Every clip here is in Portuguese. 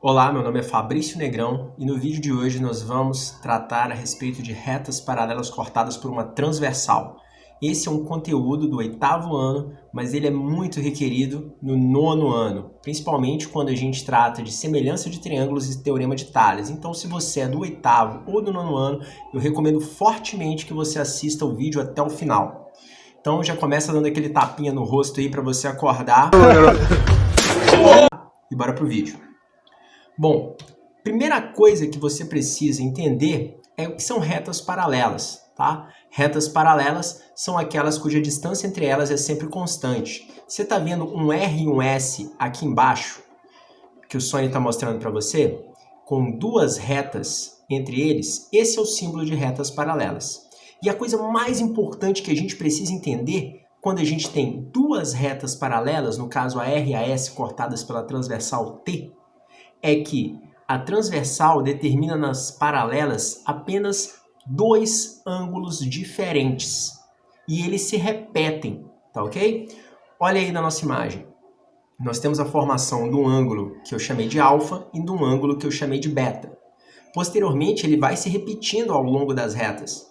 Olá, meu nome é Fabrício Negrão e no vídeo de hoje nós vamos tratar a respeito de retas paralelas cortadas por uma transversal. Esse é um conteúdo do 8º ano, mas ele é muito requerido no 9º ano, principalmente quando a gente trata de semelhança de triângulos e teorema de Tales. Então, se você é do 8º ou do 9º ano, eu recomendo fortemente que você assista o vídeo até o final. Então, já começa dando aquele tapinha no rosto aí para você acordar. E bora pro vídeo. Bom, primeira coisa que você precisa entender é o que são retas paralelas, tá? Retas paralelas são aquelas cuja distância entre elas é sempre constante. Você está vendo um R e um S aqui embaixo, que o Sony está mostrando para você, com duas retas entre eles, esse é o símbolo de retas paralelas. E a coisa mais importante que a gente precisa entender quando a gente tem duas retas paralelas, no caso a R e a S cortadas pela transversal T, é que a transversal determina nas paralelas apenas dois ângulos diferentes e eles se repetem, tá ok? Olha aí na nossa imagem. Nós temos a formação de um ângulo que eu chamei de alfa e de um ângulo que eu chamei de beta. Posteriormente, ele vai se repetindo ao longo das retas.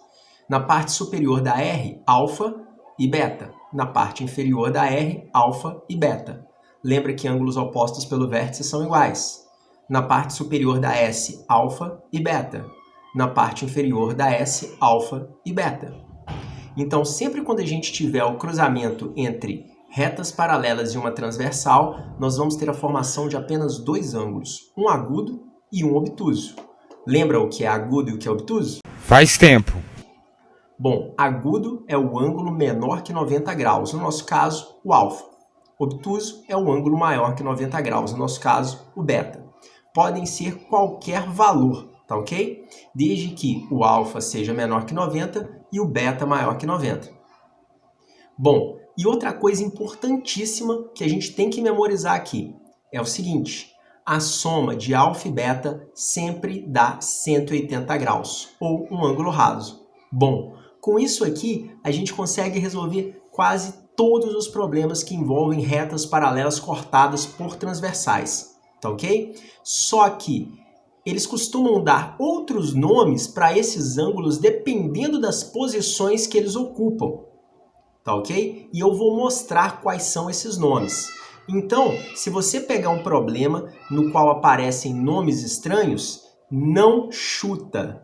Na parte superior da R, alfa e beta. Na parte inferior da R, alfa e beta. Lembra que ângulos opostos pelo vértice são iguais. Na parte superior da S, alfa e beta. Na parte inferior da S, alfa e beta. Então, sempre quando a gente tiver o cruzamento entre retas paralelas e uma transversal, nós vamos ter a formação de apenas dois ângulos, um agudo e um obtuso. Lembra o que é agudo e o que é obtuso? Faz tempo. Bom, agudo é o ângulo menor que 90 graus, no nosso caso, o alfa. Obtuso é o ângulo maior que 90 graus, no nosso caso, o beta. Podem ser qualquer valor, tá ok? Desde que o alfa seja menor que 90 e o beta maior que 90. Bom, e outra coisa importantíssima que a gente tem que memorizar aqui é o seguinte: a soma de alfa e beta sempre dá 180 graus, ou um ângulo raso. Bom, com isso aqui a gente consegue resolver quase todos os problemas que envolvem retas paralelas cortadas por transversais. Tá ok? Só que eles costumam dar outros nomes para esses ângulos dependendo das posições que eles ocupam. Tá ok? E eu vou mostrar quais são esses nomes. Então, se você pegar um problema no qual aparecem nomes estranhos, não chuta.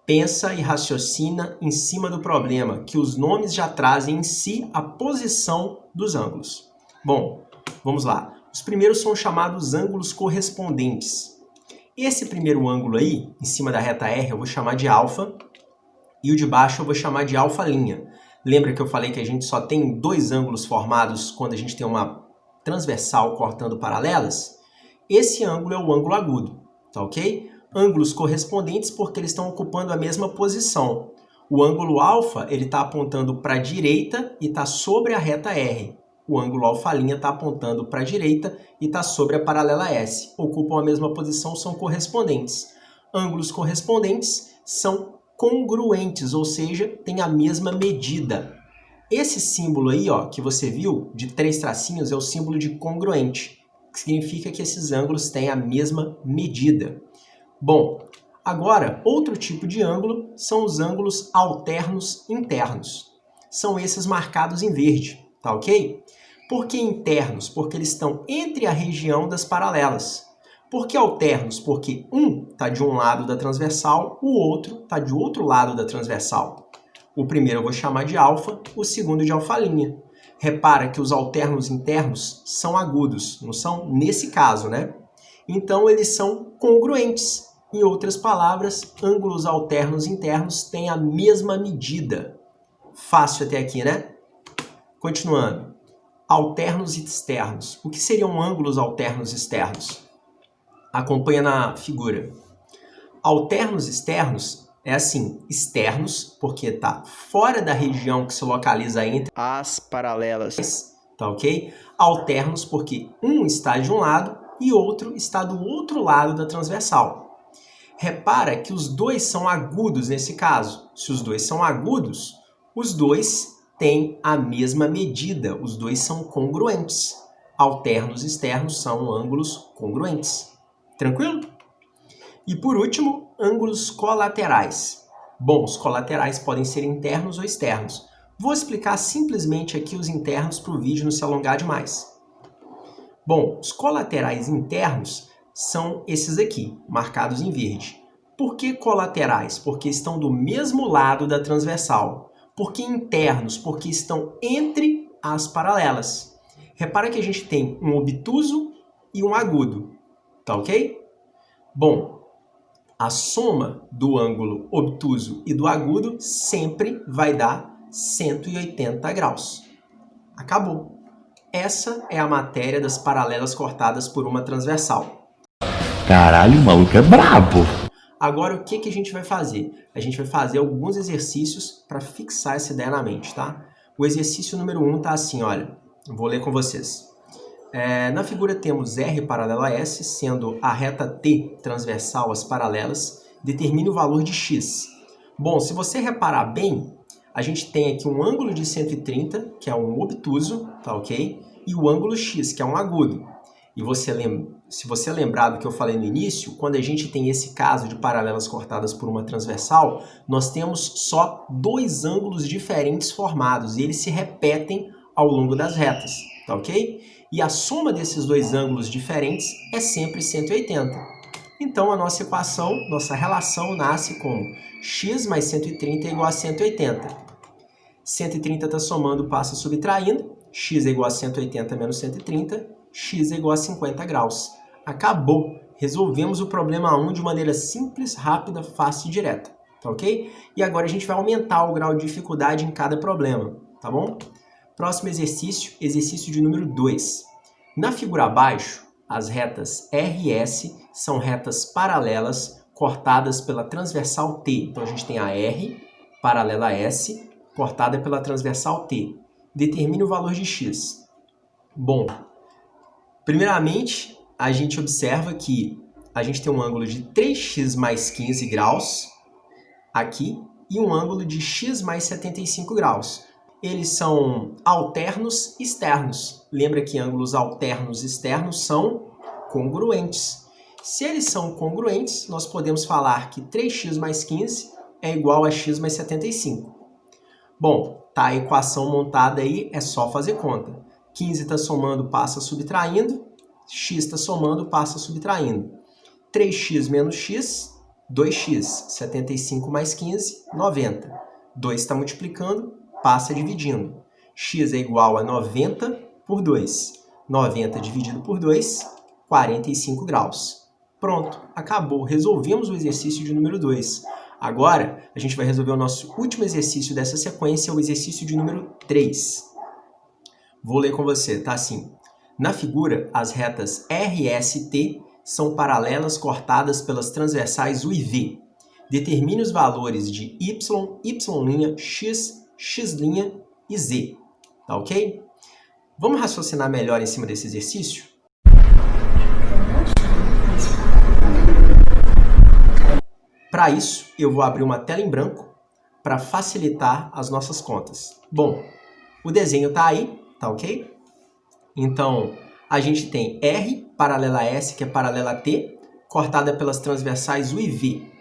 Pensa e raciocina em cima do problema, que os nomes já trazem em si a posição dos ângulos. Bom, vamos lá. Os primeiros são chamados ângulos correspondentes. Esse primeiro ângulo aí, em cima da reta R, eu vou chamar de alfa, e o de baixo eu vou chamar de alfa'. Lembra que eu falei que a gente só tem dois ângulos formados quando a gente tem uma transversal cortando paralelas? Esse ângulo é o ângulo agudo, tá ok? Ângulos correspondentes porque eles estão ocupando a mesma posição. O ângulo alfa ele está apontando para a direita e está sobre a reta R. O ângulo alfa' está apontando para a direita e está sobre a paralela S. Ocupam a mesma posição, são correspondentes. Ângulos correspondentes são congruentes, ou seja, têm a mesma medida. Esse símbolo aí, ó, que você viu, de 3 tracinhos, é o símbolo de congruente, que significa que esses ângulos têm a mesma medida. Bom, agora, outro tipo de ângulo são os ângulos alternos internos. São esses marcados em verde, tá ok? Por que internos? Porque eles estão entre a região das paralelas. Por que alternos? Porque um está de um lado da transversal, o outro está de outro lado da transversal. O primeiro eu vou chamar de alfa, o segundo de alfa'. Repara que os alternos internos são agudos, não são nesse caso, né? Então, eles são congruentes. Em outras palavras, ângulos alternos internos têm a mesma medida. Fácil até aqui, né? Continuando. Alternos externos. O que seriam ângulos alternos externos? Acompanha na figura. Alternos externos é assim, externos, porque está fora da região que se localiza entre as paralelas, tá ok? Alternos porque um está de um lado e outro está do outro lado da transversal. Repara que os dois são agudos nesse caso. Se os dois são agudos, os dois têm a mesma medida, os dois são congruentes. Alternos externos são ângulos congruentes. Tranquilo? E por último, ângulos colaterais. Bom, os colaterais podem ser internos ou externos. Vou explicar simplesmente aqui os internos para o vídeo não se alongar demais. Bom, os colaterais internos são esses aqui, marcados em verde. Por que colaterais? Porque estão do mesmo lado da transversal. Por que internos? Porque estão entre as paralelas. Repara que a gente tem um obtuso e um agudo, tá ok? Bom, a soma do ângulo obtuso e do agudo sempre vai dar 180 graus. Acabou. Essa é a matéria das paralelas cortadas por uma transversal. Caralho, o maluco é brabo! Agora, o que a gente vai fazer? A gente vai fazer alguns exercícios para fixar essa ideia na mente, tá? O exercício número 1 tá assim, olha. Vou ler com vocês. Na figura temos R paralelo a S, sendo a reta T transversal às paralelas, determine o valor de X. Bom, se você reparar bem, a gente tem aqui um ângulo de 130, que é um obtuso, tá ok? E o ângulo X, que é um agudo. E se você lembrar do que eu falei no início, quando a gente tem esse caso de paralelas cortadas por uma transversal, nós temos só dois ângulos diferentes formados e eles se repetem ao longo das retas, tá ok? E a soma desses dois ângulos diferentes é sempre 180. Então a nossa equação, nossa relação nasce como x mais 130 é igual a 180. 130 está somando, passa subtraindo, x é igual a 180 menos 130, x é igual a 50 graus. Acabou! Resolvemos o problema 1 de maneira simples, rápida, fácil e direta, tá ok? E agora a gente vai aumentar o grau de dificuldade em cada problema, tá bom? Próximo exercício, exercício de número 2. Na figura abaixo, as retas R e S são retas paralelas cortadas pela transversal T. Então a gente tem a R paralela a S cortada pela transversal T. Determine o valor de X. Bom, primeiramente a gente observa que a gente tem um ângulo de 3x mais 15 graus aqui e um ângulo de x mais 75 graus. Eles são alternos externos. Lembra que ângulos alternos externos são congruentes. Se eles são congruentes, nós podemos falar que 3x mais 15 é igual a x mais 75. Bom, tá a equação montada aí, é só fazer conta. 15 está somando, passa subtraindo. X está somando, passa subtraindo. 3x menos x, 2x. 75 mais 15, 90. 2 está multiplicando, passa dividindo. X é igual a 90 por 2. 90 dividido por 2, 45 graus. Pronto, acabou. Resolvemos o exercício de número 2. Agora, a gente vai resolver o nosso último exercício dessa sequência, o exercício de número 3. Vou ler com você, tá assim. Na figura, as retas R e S T são paralelas cortadas pelas transversais U e V. Determine os valores de Y, Y', X, X' e Z. Tá ok? Vamos raciocinar melhor em cima desse exercício? Para isso, eu vou abrir uma tela em branco para facilitar as nossas contas. Bom, o desenho está aí, tá ok? Então, a gente tem R paralela a S, que é paralela a T, cortada pelas transversais U e V.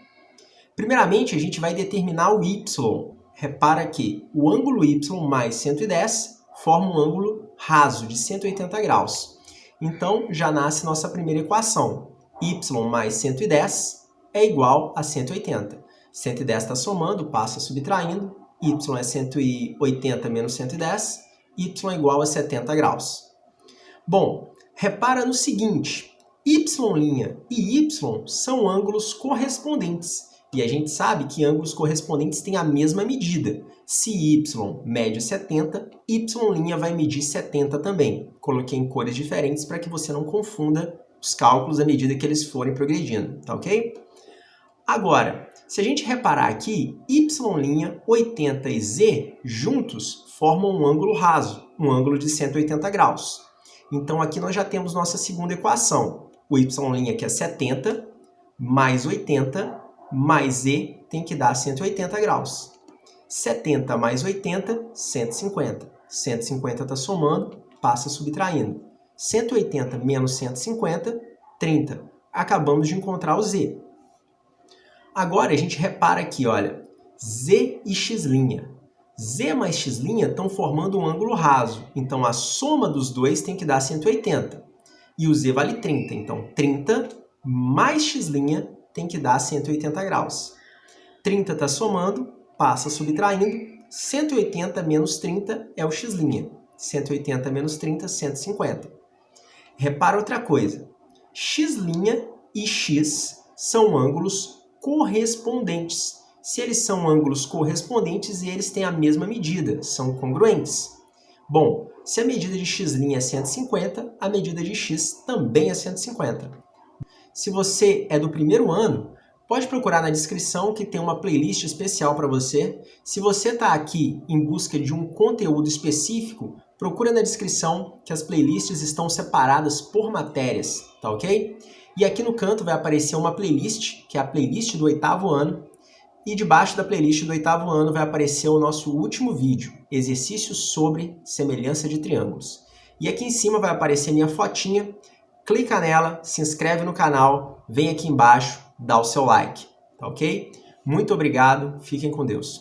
Primeiramente, a gente vai determinar o Y. Repara que o ângulo Y mais 110 forma um ângulo raso de 180 graus. Então, já nasce nossa primeira equação. Y mais 110 é igual a 180. 110 está somando, passa subtraindo. Y é 180 menos 110. Y é igual a 70 graus. Bom, repara no seguinte. Y' e Y são ângulos correspondentes. E a gente sabe que ângulos correspondentes têm a mesma medida. Se Y mede 70, Y' vai medir 70 também. Coloquei em cores diferentes para que você não confunda os cálculos à medida que eles forem progredindo, tá ok? Agora, se a gente reparar aqui, Y', 80 e Z juntos formam um ângulo raso, um ângulo de 180 graus. Então aqui nós já temos nossa segunda equação. O Y' que é 70 mais 80 mais Z tem que dar 180 graus. 70 mais 80, 150. 150 está somando, passa subtraindo. 180 menos 150, 30. Acabamos de encontrar o z. Agora a gente repara aqui, olha, z e x'. Z mais x' estão formando um ângulo raso, então a soma dos dois tem que dar 180. E o z vale 30, então 30 mais x' tem que dar 180 graus. 30 está somando, passa subtraindo, 180 menos 30 é o x'. 180 menos 30, 150. Repara outra coisa, x' e x são ângulos correspondentes. Se eles são ângulos correspondentes e eles têm a mesma medida, são congruentes. Bom, se a medida de x' é 150, a medida de x também é 150. Se você é do primeiro ano, pode procurar na descrição que tem uma playlist especial para você. Se você está aqui em busca de um conteúdo específico, procura na descrição que as playlists estão separadas por matérias, tá ok? E aqui no canto vai aparecer uma playlist, que é a playlist do 8º ano, e debaixo da playlist do 8º ano vai aparecer o nosso último vídeo, exercícios sobre semelhança de triângulos. E aqui em cima vai aparecer minha fotinha, clica nela, se inscreve no canal, vem aqui embaixo, dá o seu like, tá ok? Muito obrigado, fiquem com Deus.